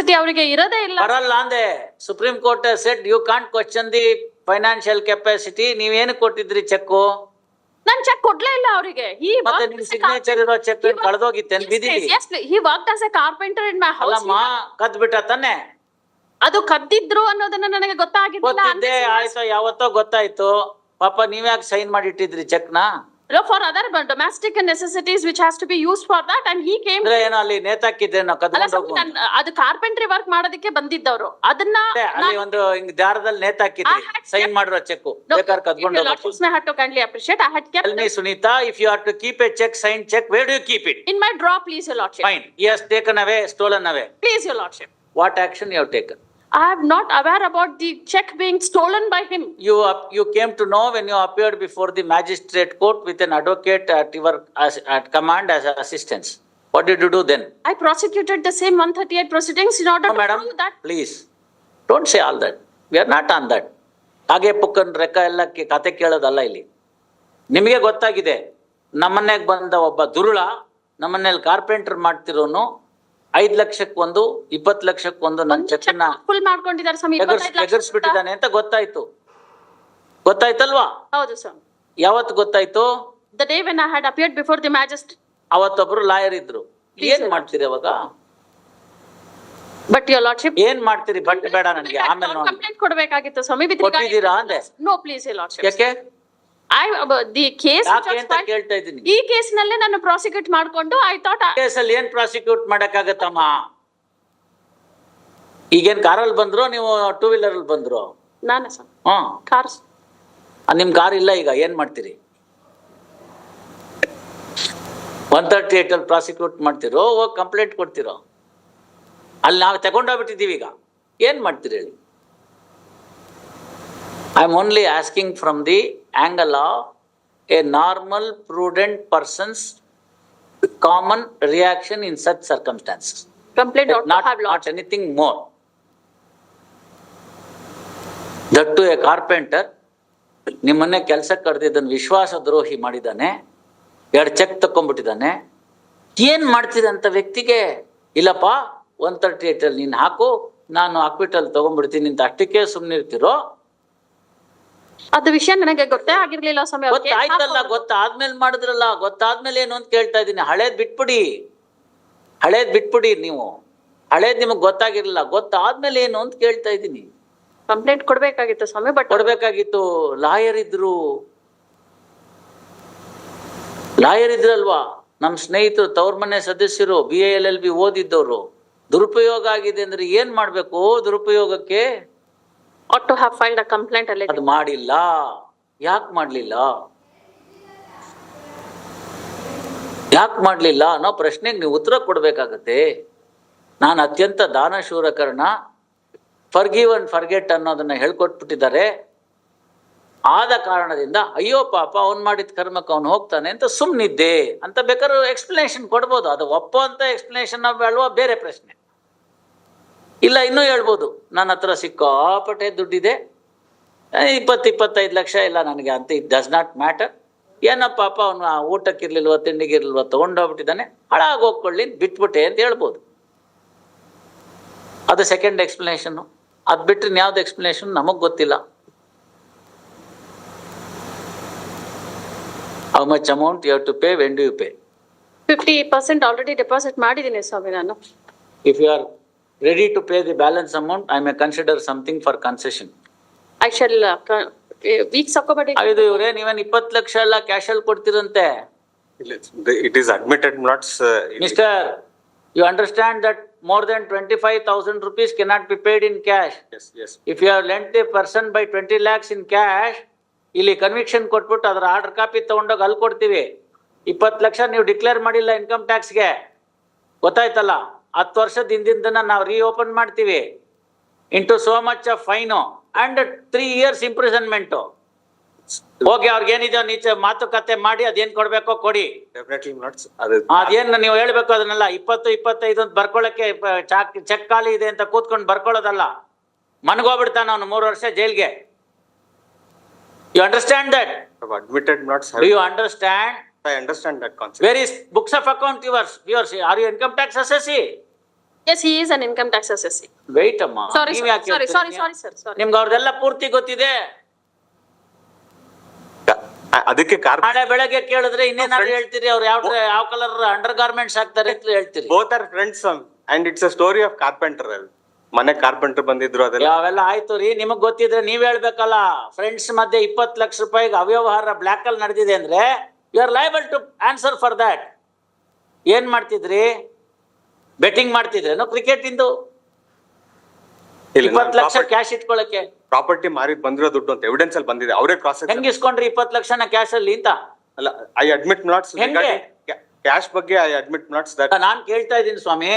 Capacity ಅವರಿಗೆ ಇರೋದೇ ಇಲ್ಲ. ಬರಲ್ಲ ಅಂದೆ. Supreme Court said you can't question the financial capacity. ನೀವೇನು ಕೊಟ್ಟಿದ್ರಿ ಚೆಕ್? ನಾನ್ ಚೆಕ್ ಕೊಡ್ಲೇ ಇಲ್ಲ ಅವರಿಗೆ. ಮತ್ತೆ ನಿಮ್ ಸಿಗ್ನೇಚರ್ ಇರೋ check ಕಳೆದೋಗಿತ್ತೇನ್ ಬಿದ್ದೀರಿ? he worked as a carpenter in my house. ಅಲ್ಲಮ್ಮ ಕದ್ ಬಿಟ್ಟ ತಾನೆ. ಅದು ಕದ್ದಿದ್ರು ಅನ್ನೋದನ್ನ ನನಗೆ ಗೊತ್ತಾಗಿದ್ದಿಲ್ಲ. ಗೊತ್ತಿದ್ದೆ ಆಯ್ತು, ಯಾವತ್ತೋ ಗೊತ್ತಾಯ್ತು. ಪಾಪ ನೀವ್ಯಾಕೆ ಸೈನ್ ಮಾಡಿ ಇಟ್ಟಿದ್ರಿ ಚೆಕ್ ನ? For other domestic necessities which has to be used for that, and he came. ಏನೋ ಅಲ್ಲಿ ನೇತಾಕಿದ್ರೆ ನಾವು ಕದ್ಕೊಂಡು ಹೋಗು. ಅದು ಕಾರ್ಪೆಂಟ್ರಿ ವರ್ಕ್ ಮಾಡೋದಕ್ಕೆ ಬಂದಿದ್ದವರು. ಅದನ್ನ ಅಲ್ಲಿ ಒಂದು ಹಿಂಗ್ ದಾರದಲ್ಲಿ ನೇತಾಕಿದ್ರಿ ಸೈನ್ ಮಾಡಿರೋ ಚೆಕ್ ಬೇಕಾದ್ರೆ ಕದ್ಕೊಂಡು ಹೋಗು. I had to kindly appreciate. I had kept. Tell me Sunita, if you are to keep a check, signed check, where do you keep it? In my drawer, please your lordship. Fine. He has taken away, stolen away. Please your lordship. What action you have taken? I am not aware about the check being stolen by him. You came to know when you appeared before the magistrate court with an advocate at your at command as assistance. What did you do then? I prosecuted the same 138 proceedings in order to prove that. Please, don't say all that. We are not on that. ಹಾಗೆ ಪುಕ್ಕನ್ ರೆಕ್ಕ ಎಲ್ಲ ಕತೆ ಕೇಳೋದಲ್ಲ ಇಲ್ಲಿ. ನಿಮಗೆ ಗೊತ್ತಾಗಿದೆ, ನಮ್ಮನೆಗೆ ಬಂದ ಒಬ್ಬ ದುರುಳ ನಮ್ಮನೇಲಿ ಕಾರ್ಪೆಂಟರ್ ಮಾಡ್ತಿರೋನು 5 ಲಕ್ಷಕ್ಕೊಂದು 20 ಲಕ್ಷಕ್ಕೊಂದು ನನ್ನ ಚೆಕ್ನ ಫುಲ್ ಮಾಡ್ಕೊಂಡಿದ್ದಾರೆ ಸ್ವಾಮಿ. 25 ಲಕ್ಷ ಎಗರ್ಸ್ಬಿಟ್ಟಿದ್ದಾನೆ ಅಂತ ಗೊತ್ತಾಯ್ತು. ಗೊತ್ತಾಯ್ತಲ್ವಾ? ಹೌದು ಸ್ವಾಮಿ. ಯಾವತ್ತು ಗೊತ್ತಾಯ್ತು? The day when I had appeared before the magistrate. ಅವತ್ತೊಬ್ರು ಲಾಯರ್ ಇದ್ರು. ಏನ್ ಮಾಡ್ತೀರಿ ಅವಾಗ? But your lordship. ಏನ್ ಮಾಡ್ತೀರಿ? ಬಟ್ ಬೇಡ ನನಗೆ, ಆಮೇಲೆ ನೋಡಿ. ಕಂಪ್ಲೇಂಟ್ ಕೊಡಬೇಕಾಗಿತ್ತು ಸ್ವಾಮಿ. ಕೊಟ್ಟಿದ್ದೀರಾ ಅಂದೆ? No, please your lordship. ಯಾಕೆ? the case ಯಾಕೆ ಅಂತ ಕೇಳ್ತಾ ಇದ್ದೀನಿ. ಈ ಕೇಸ್ ನಲ್ಲೇ ನಾನು ಪ್ರಾಸಿಕ್ಯೂಟ್ ಮಾಡ್ಕೊಂಡು I thought ಕೇಸಲ್ಲಿ ಏನ್ ಪ್ರಾಸಿಕ್ಯೂಟ್ ಮಾಡಕ್ಕಾಗತ್ತಮ್ಮ? ಈಗೇನ್ ಕಾರಲ್ಲಿ ಬಂದ್ರು ನೀವು ಟೂ ವೀಲರ್ ಅಲ್ಲಿ ಬಂದ್ರು? ನಾನೇ ಸರ್ ಕಾರ್ಸ್. ನಿಮ್ ಕಾರ್ ಇಲ್ಲ, ಈಗ ಏನ್ ಮಾಡ್ತೀರಿ? 138 ಅಲ್ಲಿ ಪ್ರಾಸಿಕ್ಯೂಟ್ ಮಾಡ್ತಿರೋ ಹೋಗಿ ಕಂಪ್ಲೇಂಟ್ ಕೊಡ್ತಿರೋ? ಅಲ್ಲಿ ನಾವು ತಗೊಂಡೋಗ್ಬಿಟ್ಟಿದ್ದೀವಿ, ಈಗ ಏನ್ ಮಾಡ್ತೀರಿ ಹೇಳಿ? I am only asking from the angle of a normal, prudent person's common reaction in such circumstances. Complaint not anything more. That to a carpenter, ನಿಮ್ಮನ್ನೇ ಕೆಲಸಕ್ಕೆ ಕರೆದಿದ್ದನ್ನು ವಿಶ್ವಾಸ ದ್ರೋಹಿ ಮಾಡಿದ್ದಾನೆ, 2 ಚೆಕ್ ತಕೊಂಡ್ಬಿಟ್ಟಿದ್ದಾನೆ. ಏನ್ ಮಾಡ್ತಿದೆ ಅಂತ ವ್ಯಕ್ತಿಗೆ ಇಲ್ಲಪ್ಪ 138 ಅಲ್ಲಿ ನೀನ್ ಹಾಕು, ನಾನು ಹಾಕ್ಬಿಟ್ಟಲ್ಲಿ ತಗೊಂಡ್ಬಿಡ್ತೀನಿ ಅಂತ ಅಷ್ಟಕ್ಕೆ ಸುಮ್ಮನೆ ಇರ್ತಿರೋ? ಅದು ವಿಷಯ ನನಗೆ ಗೊತ್ತೇ ಆಗಿರ್ಲಿಲ್ಲ ಸ್ವಾಮಿ. ಗೊತ್ತಾಯ್ತಲ್ಲ, ಗೊತ್ತಾದ್ಮೇಲೆ ಮಾಡಿದ್ರಲ್ಲ. ಗೊತ್ತಾದ್ಮೇಲೆ ಏನು ಅಂತ ಕೇಳ್ತಾ ಇದ್ದೀನಿ. ಹಳೇದ್ ಬಿಟ್ಬಿಡಿ ನೀವು. ಹಳೇದ್ ನಿಮಗ್ ಗೊತ್ತಾಗಿರ್ಲಿಲ್ಲ, ಗೊತ್ತಾದ್ಮೇಲೆ ಏನು ಅಂತ ಕೇಳ್ತಾ ಇದ್ದೀನಿ. ಕಂಪ್ಲೇಂಟ್ ಕೊಡ್ಬೇಕಾಗಿತ್ತು ಸ್ವಾಮಿ. ಬಟ್ ಕೊಡ್ಬೇಕಾಗಿತ್ತು. ಲಾಯರ್ ಇದ್ರಲ್ವಾ ನಮ್ ಸ್ನೇಹಿತರು, ತವ್ರ ಮನೆ ಸದಸ್ಯರು, BA-LLB ಓದಿದ್ದವ್ರು. ದುರುಪಯೋಗ ಆಗಿದೆ ಅಂದ್ರೆ ಏನ್ ಮಾಡ್ಬೇಕು? ದುರುಪಯೋಗಕ್ಕೆ ought to have filed a complaint. ಅದು ಮಾಡಿಲ್ಲ. ಯಾಕೆ ಮಾಡ್ಲಿಲ್ಲ ಅನ್ನೋ ಪ್ರಶ್ನೆಗೆ ನೀವು ಉತ್ತರ ಕೊಡ್ಬೇಕಾಗತ್ತೆ. ನಾನು ಅತ್ಯಂತ ದಾನಶೂರಕರಣ, ಫರ್ಗಿವ್ ಅಂಡ್ ಫರ್ಗೆಟ್ ಅನ್ನೋದನ್ನ ಹೇಳ್ಕೊಟ್ಬಿಟ್ಟಿದ್ದಾರೆ. ಆದ ಕಾರಣದಿಂದ ಅಯ್ಯೋ ಪಾಪ ಅವ್ನು ಮಾಡಿದ ಕರ್ಮಕ್ಕೆ ಅವ್ನು ಹೋಗ್ತಾನೆ ಅಂತ ಸುಮ್ಮನಿದ್ದೆ ಅಂತ ಬೇಕಾದ್ರೂ ಎಕ್ಸ್ಪ್ಲನೇಷನ್ ಕೊಡ್ಬೋದು. ಅದು ಒಪ್ಪೋ ಅಂತ ಎಕ್ಸ್ಪ್ಲನೇಷನ್ ಅಲ್ವಾ, ಬೇರೆ ಪ್ರಶ್ನೆ. ಇಲ್ಲ ಇನ್ನೂ ಹೇಳ್ಬೋದು, ನನ್ನ ಹತ್ರ ಸಿಕ್ಕಾಪಟ್ಟೆ ದುಡ್ಡಿದೆ, 20-25 ಲಕ್ಷ ಇಲ್ಲ ನನಗೆ ಅಂತ. It does not matter. ಏನಪ್ಪ ಪಾಪ ಅವನು ಊಟಕ್ಕಿರ್ಲಿಲ್ವ ತಿಂಡಿಗಿರ್ಲಿಲ್ವ ತಗೊಂಡೋಗ್ಬಿಟ್ಟಿದ್ದಾನೆ, ಹಾಳಾಗಿ ಹೋಗ್ಕೊಳ್ಳಿ ಬಿಟ್ಬಿಟ್ಟೆ ಅಂತ ಹೇಳ್ಬೋದು. ಅದು ಸೆಕೆಂಡ್ ಎಕ್ಸ್ಪ್ಲನೇಷನ್. ಅದ್ ಬಿಟ್ರೆ ಯಾವ್ದು ಎಕ್ಸ್ಪ್ಲನೇಷನ್ ನಮಗ್ ಗೊತ್ತಿಲ್ಲ. How much amount you have to pay, when do you pay? 50% already deposit ಮಾಡಿದ್ದೀನಿ ಸ್ವಾಮಿ ನಾನು. If you are ready to pay the balance amount, I may consider something for concession. I shall weeks according. ಇದು ಇವ್ರೆ ನೀವೇನ್ 20 ಲಕ್ಷ ಎಲ್ಲ cash ಅಲ್ಲಿ ಕೊಡ್ತಿರಂತೆ? It is admitted not. Mister, you understand that more than 25,000 rupees cannot be paid in cash. Yes. If you have lent a person by 20 lakhs in cash, ಇಲ್ಲಿ conviction ಕೊಟ್ಬಿಟ್ಟು ಅದರ order copy ತಗೊಂಡೋಗಿ ಅಲ್ಲಿ ಕೊಡ್ತೀವಿ. 20 ಲಕ್ಷ ನೀವು declare ಮಾಡಿಲ್ಲ income ಟ್ಯಾಕ್ಸ್ಗೆ, ಗೊತ್ತಾಯ್ತಲ್ಲ? 10 ವರ್ಷದ ಹಿಂದಿನ ನಾವು ರೀಓಪನ್ ಮಾಡ್ತೀವಿ. Into so much of fine and 3 years imprisonment. ಹೋಗಿ ಅವ್ರಿಗೆ ಏನಿದೆ ನೀಚೆ ಮಾತುಕತೆ ಮಾಡಿ ಅದೇನ್ ಕೊಡ್ಬೇಕೋ ಕೊಡಿ. Definitely not. ಅದೇನು ನೀವು ಹೇಳ್ಬೇಕು ಅದನ್ನೆಲ್ಲ. 20-25 ಅಂತ ಬರ್ಕೊಳ್ಳಕ್ಕೆ ಚೆಕ್ ಖಾಲಿ ಇದೆ ಅಂತ ಕೂತ್ಕೊಂಡು ಬರ್ಕೊಳ್ಳೋದಲ್ಲ. ಮನ್ಗೋಗ್ಬಿಡ್ತಾನ ಅವನು 3 ವರ್ಷ ಜೈಲ್ಗೆ. You understand that? Admitted not. Do you understand? I understand that concept. Where is books of account yours? Are you income tax assessee? Yes, he is an income tax assessee. Wait ಅಮ್ಮ, Sorry, ನೀವ್ sir. ಯಾಕೆ Sorry, ಹೇಳ್ತೀರಿ? sir. Sorry. ನಿಮ್ಗೆ ಅವ್ರದೆಲ್ಲ ಪೂರ್ತಿ ಗೊತ್ತಿದೆ. ಅದಕ್ಕೆ ನಾಳೆ ಬೆಳಗ್ಗೆ ಕೇಳಿದ್ರೆ ಇನ್ನೇನಾದ್ರು ಹೇಳ್ತೀರಿ, ಅವ್ರು ಯಾವ ಕಲರ್ ಅಂಡರ್ ಗಾರ್ಮೆಂಟ್ಸ್ ಹಾಕ್ತಾರೆ ಅಂತ ಹೇಳ್ತೀರಿ. Both are friends and it's a story of carpenter. ಮನೆ ಕಾರ್ಪೆಂಟರ್ ಬಂದಿದ್ರು ಅದೆಲ್ಲ. ಅವೆಲ್ಲ ಆಯ್ತು ರೀ, ನಿಮಗ್ ಗೊತ್ತಿದ್ರೆ ನೀವ್ ಹೇಳ್ಬೇಕಲ್ಲ. ಫ್ರೆಂಡ್ಸ್ ಮಧ್ಯೆ 20 ಲಕ್ಷ ರೂಪಾಯಿಗೆ ಅವ್ಯವಹಾರ ಬ್ಲಾಕ್ ಅಲ್ಲಿ ನಡೆದಿದೆ ಅಂದ್ರೆ you are liable to answer for that. ಏನ್ ಮಾಡ್ತಿದ್ರಿ? ಬೆಟ್ಟಿಂಗ್ ಮಾಡ್ತಿದ್ರೇನು ಕ್ರಿಕೆಟ್ ಇಂದು? 20 ಲಕ್ಷ ಕ್ಯಾಶ್ ಇಟ್ಕೊಳಕ್ಕೆ ಪ್ರಾಪರ್ಟಿ ಮಾರಿ ಬಂದಿರೋ ದುಡ್ಡು ಅಂತ ಎವಿಡೆನ್ಸ್ ಅಲ್ಲಿ ಬಂದಿದೆ. ಅವರೇ ಕ್ರಾಸ್ ಹೆಂಗ್ ಇಸ್ಕೊಂಡ್ರಿ 20 ಲಕ್ಷನ ಕ್ಯಾಶ್ ಅಲ್ಲಿ ಅಂತ? ಅಲ್ಲ, ಐ ಅಡ್ಮಿಟ್ ನಾಟ್ಸ್ ಹೆಂಗೆ? ಕ್ಯಾಶ್ ಬಗ್ಗೆ ಐ ಅಡ್ಮಿಟ್ ನಾಟ್ಸ್ ದಟ್. ನಾನ್ ಕೇಳ್ತಾ ಇದ್ದೀನಿ ಸ್ವಾಮಿ,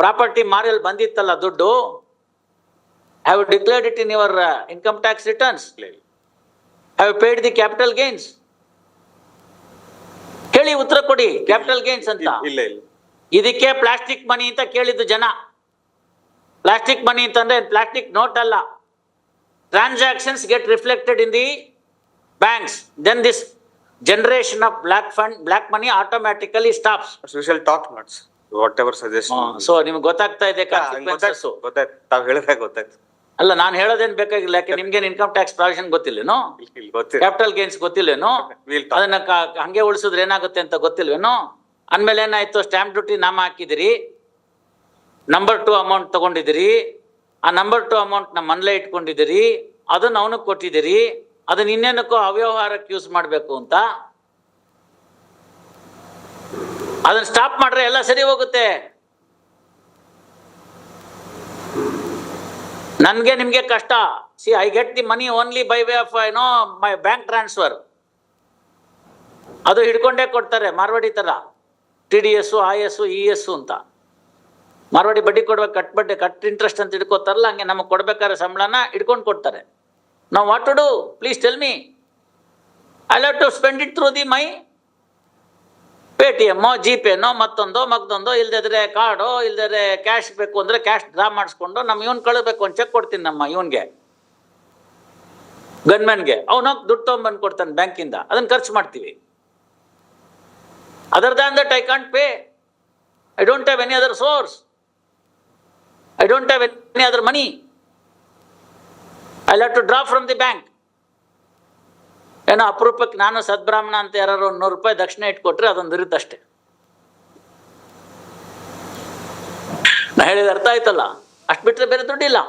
ಪ್ರಾಪರ್ಟಿ ಮಾರಿಯಲ್ಲಿ ಬಂದಿತ್ತಲ್ಲ ದುಡ್ಡು, have declared it in your income tax returns? Have paid the capital gains? ಹೇಳಿ, ಉತ್ತರ ಕೊಡಿ. ಕ್ಯಾಪಿಟಲ್ ಗೇನ್ಸ್ ಅಂತ ಇಲ್ಲ ಇಲ್ಲ, ಇದಕ್ಕೆ ಪ್ಲಾಸ್ಟಿಕ್ ಮನಿ ಅಂತ ಕೇಳಿದ್ದು ಜನ. ಪ್ಲಾಸ್ಟಿಕ್ ಮನಿ ಅಂತಂದ್ರೆ ಪ್ಲಾಸ್ಟಿಕ್ ನೋಟ್ ಅಲ್ಲ. Transactions get reflected in the banks, then this generation of black money automatically stops. we shall talk nots whatever suggestion. So ನಿಮ್ಗೆ ಗೊತ್ತಾಗ್ತಾ ಇದೆ consequences? ಗೊತ್ತಾಯ್ತು, ತಾವ್ ಹೇಳಿದ್ರೆ ಗೊತ್ತಾಯ್ತು. ಅಲ್ಲ, ನಾನು ಹೇಳೋದೇನ್ ಬೇಕಾಗಿಲ್ಲ. ಯಾಕೆ ನಿಮ್ಗೇನ್ ಇನ್ಕಮ್ ಟ್ಯಾಕ್ಸ್ ಪ್ರಾವಿಷನ್ ಗೊತ್ತಿಲ್ಲೇನೋ? ಇಲ್ಲಿ ಗೊತ್ತಿಲ್ಲ. ಕ್ಯಾಪಿಟಲ್ ಗೇನ್ಸ್ ಗೊತ್ತಿಲ್ಲೇನೋ? We'll talk. ಅದನ್ನ ಹಂಗೆ ಉಳಿಸಿದ್ರೆ ಏನಾಗುತ್ತೆ ಅಂತ ಗೊತ್ತಿಲ್ವೇನೋ? ಅಂದ್ಮೇಲೆ ಏನಾಯ್ತು? ಸ್ಟ್ಯಾಂಪ್ ಡ್ಯೂಟಿ ನಾಮ ಹಾಕಿದಿರಿ, ನಂಬರ್ 2 ಅಮೌಂಟ್ ತಗೊಂಡಿದ್ದೀರಿ, ಆ ನಂಬರ್ 2 ಅಮೌಂಟ್ ನ ಮನ್ಲೆ ಇಟ್ಕೊಂಡಿದ್ದೀರಿ, ಅದನ್ನ ಅವನಿಗೆ ಕೊಟ್ಟಿದ್ದೀರಿ, ಅದನ್ನ ಇನ್ನೇನಕ್ಕೋ ಅವ್ಯವಹಾರಕ್ಕೆ ಯೂಸ್ ಮಾಡ್ಬೇಕು ಅಂತ. ಅದನ್ನ ಸ್ಟಾಪ್ ಮಾಡ್ರೆ ಎಲ್ಲ ಸರಿ ಹೋಗುತ್ತೆ. ನನ್ಗೆ ನಿಮ್ಗೆ ಕಷ್ಟ. C, I get the money only by way of my bank transfer. ಅದು ಹಿಡ್ಕೊಂಡೇ ಕೊಡ್ತಾರೆ ಮಾರ್ವಾಡಿ ತರ. TDS, IS, ES ಅಂತ ಮಾರ್ವಾಡಿ ಬಡ್ಡಿ ಕೊಡ್ಬೇಕು, ಕಟ್ ಇಂಟ್ರೆಸ್ಟ್ ಅಂತ ಹಿಡ್ಕೋತಾರಲ್ಲ, ಹಂಗೆ ನಮಗೆ ಕೊಡ್ಬೇಕಾದ್ರೆ ಸಂಬಳನ ಹಿಡ್ಕೊಂಡು ಕೊಡ್ತಾರೆ. ನಾವು what to do? Please tell me. I love to spend it through the my Paytm, ಜಿಪೇನೋ, ಮತ್ತೊಂದೋ, ಇಲ್ದಿದ್ರೆ ಕಾರ್ಡೋ, ಇಲ್ದಿದ್ರೆ ಕ್ಯಾಶ್ ಬೇಕು ಅಂದ್ರೆ ಕ್ಯಾಶ್ ಡ್ರಾ ಮಾಡಿಸ್ಕೊಂಡು ನಮ್ಮ ಇವನ್ ಕಳಬೇಕು. ಒಂದು ಚೆಕ್ ಕೊಡ್ತೀನಿ ನಮ್ಮ ಇವನ್ಗೆ, ಗನ್ಮನ್ಗೆ, ಅವನೋಗಿ ದುಡ್ಡು ತೊಗೊಂಡ್ಬಂದು ಕೊಡ್ತಾನೆ ಬ್ಯಾಂಕಿಂದ, ಅದನ್ನ ಖರ್ಚು ಮಾಡ್ತೀವಿ. Other than that I can't pay. I don't have any other source. I don't have any other money. I have to draw from the bank. ಏನೋ ಅಪರೂಪಕ್ಕೆ ನಾನು ಸದ್ಬ್ರಾಹ್ಮಣ ಅಂತ ಯಾರು ₹100 ದಕ್ಷಿಣ ಇಟ್ಕೊಟ್ರೆ ಅದೊಂದು ಇರುತ್ತೆ ಅಷ್ಟೇ. ನಾ ಹೇಳಿದ ಅರ್ಥ ಆಯ್ತಲ್ಲ? ಅಷ್ಟು ಬಿಟ್ರೆ ಬೇರೆ ದುಡ್ಡಿಲ್ಲ.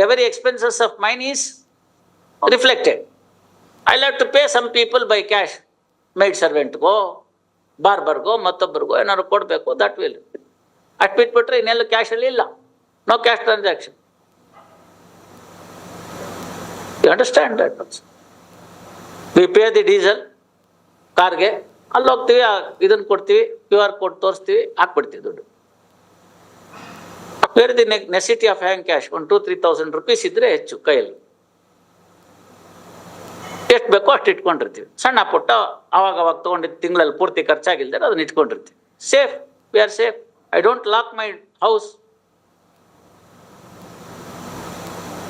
every expenses of mine is reflected. I'll have to pay some people by cash. Maid servant go, barber go, ಮತ್ತೊಬ್ಬರಿಗೋ ಏನಾದ್ರು ಕೊಡಬೇಕು. That will. ಅಷ್ಟು ಬಿಟ್ಬಿಟ್ರೆ ಇನ್ನೆಲ್ಲ ಕ್ಯಾಶಲ್ಲಿ ಇಲ್ಲ. No cash transaction. You understand that? We pay the diesel ಕಾರ್ಗೆ, ಅಲ್ಲಿ ಹೋಗ್ತೀವಿ, ಇದನ್ನು ಕೊಡ್ತೀವಿ, QR ಕೋಡ್ ತೋರಿಸ್ತೀವಿ, ಹಾಕ್ಬಿಡ್ತೀವಿ ದುಡ್ಡು. Where the necessity of hang cash? 1,000-3,000 rupees ಇದ್ರೆ ಹೆಚ್ಚು ಕೈಯಲ್ಲಿ. ಎಷ್ಟು ಬೇಕೋ ಅಷ್ಟು ಇಟ್ಕೊಂಡಿರ್ತೀವಿ. ಸಣ್ಣ ಪುಟ್ಟ ಅವಾಗ ತಗೊಂಡಿದ್ದು ತಿಂಗಳಲ್ಲಿ ಪೂರ್ತಿ ಖರ್ಚಾಗಿಲ್ದರೆ ಅದನ್ನ ಇಟ್ಕೊಂಡಿರ್ತೀವಿ. Safe, we are safe. I don't lock my house.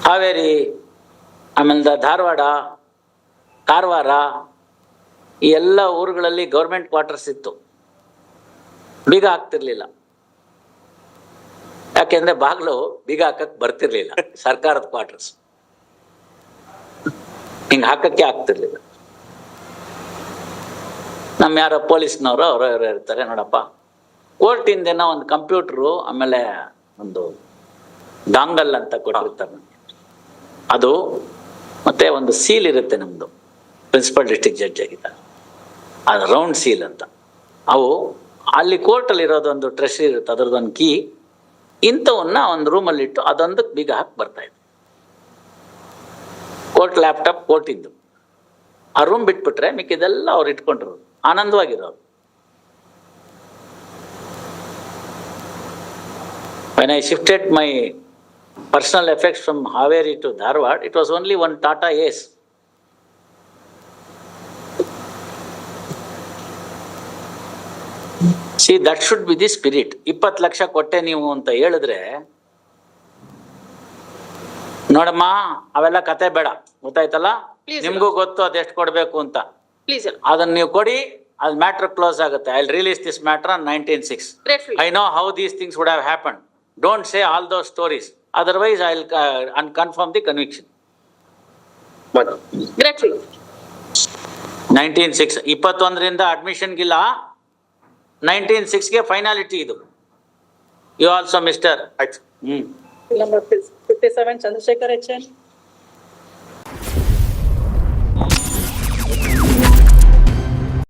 Haveri, ಆಮೇಲೆ ಧಾರವಾಡ, ಕಾರವಾರ, ಈ ಎಲ್ಲ ಊರುಗಳಲ್ಲಿ ಗೌರ್ಮೆಂಟ್ ಕ್ವಾರ್ಟರ್ಸ್ ಇತ್ತು. ಬೀಗ ಹಾಕ್ತಿರ್ಲಿಲ್ಲ. ಯಾಕೆಂದ್ರೆ ಬಾಗ್ಲು ಬೀಗ ಹಾಕಕ್ ಬರ್ತಿರ್ಲಿಲ್ಲ. ಸರ್ಕಾರದ ಕ್ವಾರ್ಟರ್ಸ್ ಹಿಂಗ್ ಹಾಕಕ್ಕೆ ಆಗ್ತಿರ್ಲಿಲ್ಲ. ನಮ್ಮ ಯಾರೋ ಪೊಲೀಸ್ನವರು ಅವರು ಇರ್ತಾರೆ, ನೋಡಪ್ಪ ಕೋರ್ಟಿಂದೇನ ಒಂದು ಕಂಪ್ಯೂಟರು, ಆಮೇಲೆ ಒಂದು ಡಾಂಗಲ್ ಅಂತ ಕೊಟ್ಟಿರ್ತಾರೆ, ಅದು ಮತ್ತೆ ಒಂದು ಸೀಲ್ ಇರುತ್ತೆ ನಮ್ದು, ಪ್ರಿನ್ಸಿಪಲ್ ಡಿಸ್ಟ್ರಿಕ್ಟ್ ಜಡ್ಜ್ ಆಗಿದ್ದಾರೆ, ಅದು ರೌಂಡ್ ಸೀಲ್ ಅಂತ. ಅವು ಅಲ್ಲಿ ಕೋರ್ಟಲ್ಲಿ ಇರೋದೊಂದು ಟ್ರೆಷರಿ ಇರುತ್ತೆ, ಅದರದೊಂದು ಕೀ. ಇಂಥವನ್ನ ಒಂದು ರೂಮಲ್ಲಿ ಇಟ್ಟು ಅದೊಂದಕ್ಕೆ ಬೀಗ ಹಾಕಿ ಬರ್ತಾ ಇತ್ತು. ಕೋರ್ಟ್ ಲ್ಯಾಪ್ಟಾಪ್ ಕೋರ್ಟಿದ್ದು. ಆ ರೂಮ್ ಬಿಟ್ಬಿಟ್ರೆ ಮಿಕ್ಕಿದೆಲ್ಲ ಅವ್ರು ಇಟ್ಕೊಂಡಿರೋದು, ಆನಂದವಾಗಿರೋರು. When I shifted my personal effects from Haveri to Dharwad, it was only one Tata Ace. See, that should be the spirit. 20 lakh ಕೊಟ್ಟೆ ನೀವು ಅಂತ ಹೇಳಿದ್ರೆ, ನೋಡಮ್ಮ ಅವೆಲ್ಲ ಕತೆ ಬೇಡ, ಗೊತ್ತಾಯ್ತಲ್ಲ? ನಿಮ್ಗೂ ಗೊತ್ತು ಅದೆಷ್ಟು ಕೊಡ್ಬೇಕು ಅಂತ. Please. ಅದನ್ನ ನೀವು ಕೊಡಿ, ಅದು ಮ್ಯಾಟ್ರ್ ಕ್ಲೋಸ್ ಆಗುತ್ತೆ. I release this matter on 19/6. Gratefully. I know how these things would have happened. Don't say all those stories. Otherwise, I'll confirm the conviction. Gratefully. 19/6 21ರಿಂದ ಅಡ್ಮಿಷನ್ಗಿಲ್ಲ, 19/6ಗೆ ಫೈನಾಲಿಟಿ ಇದು. You also mister. ಆಯ್ತು. Number 57, Chandrasekhar HN.